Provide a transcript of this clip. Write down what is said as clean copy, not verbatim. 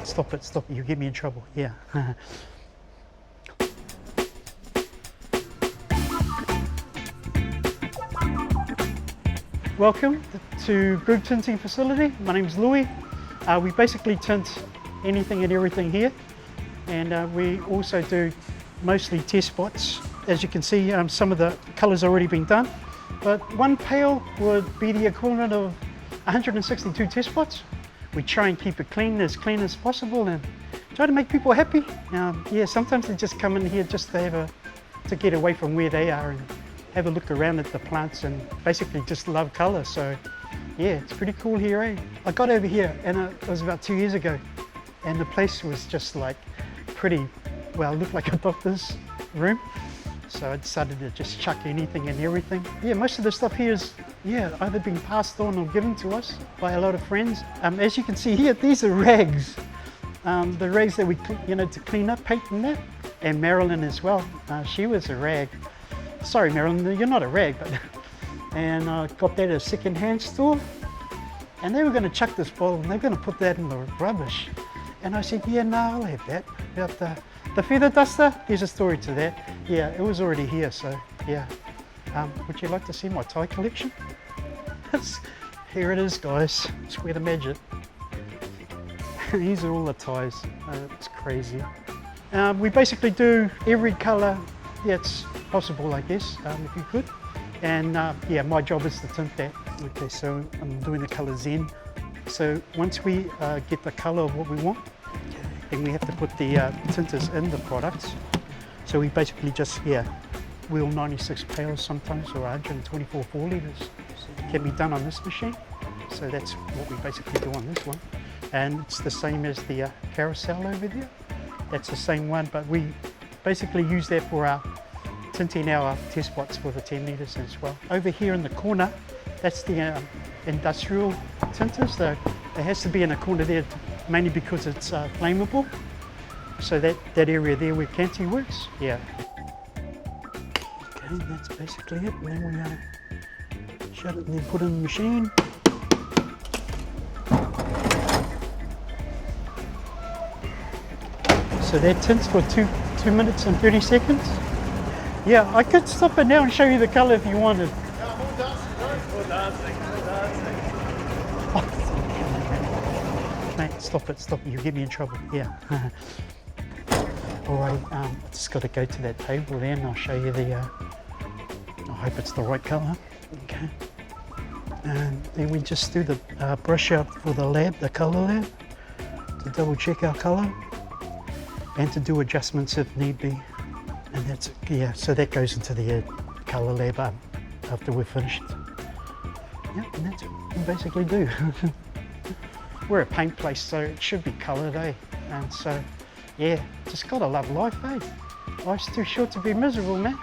stop it, you get me in trouble, yeah. Welcome to Group Tinting Facility. My name is Louis. We basically tint anything and everything here, and we also do mostly test spots. As you can see, some of the colours already been done, but one pail would be the equivalent of 162 test spots. We try and keep it as clean as possible, and try to make people happy. Yeah, sometimes they just come in here just to get away from where they are and have a look around at the plants and basically just love colour. So yeah, it's pretty cool here, eh? I got over here and it was about 2 years ago, and the place was just like pretty, well, it looked like a doctor's room. So I decided to just chuck anything and everything. Yeah, most of the stuff here is, yeah, either been passed on or given to us by a lot of friends. As you can see here, these are rags. The rags that we, to clean up, paint and that. And Marilyn as well, she was a rag. Sorry Marilyn, you're not a rag, but and I got that at a second-hand store, and they were going to chuck this bottle and they're going to put that in the rubbish. And I said, yeah, no, I'll have that. About the feather duster, there's a story to that. Yeah, it was already here, so yeah. Would you like to see my tie collection? Here it is, guys. Swear to magic. These are all the ties. It's crazy. We basically do every colour that's possible, I guess, if you could. And yeah, my job is to tint that. Okay, so I'm doing the colour Zen. So once we get the colour of what we want, then we have to put the tinters in the products. So we basically just, yeah, wheel 96 pails sometimes, or 124 4 litres. It can be done on this machine. So that's what we basically do on this one. And it's the same as the carousel over there. That's the same one, but we basically use that for our tinting our test spots for the 10 litres as well. Over here in the corner, that's the industrial tinters. So it has to be in a corner there, mainly because it's flammable. So that area there where Canty works, yeah. Okay, that's basically it. And then we shut it and then put it in the machine. So that tints for 2 minutes and 30 seconds. Yeah, I could stop it now and show you the colour if you wanted. Mate, stop it, you get me in trouble, yeah. Alright, I just got to go to that table there and I'll show you the, I hope it's the right colour, okay. And then we just do the brush up for the lab, the colour lab, to double check our colour and to do adjustments if need be. And that's, yeah, so that goes into the colour lab after we're finished. Yeah, and that's what we basically do. We're a paint place, so it should be coloured, eh? And so, yeah, just gotta love life, eh? Life's too short to be miserable, man.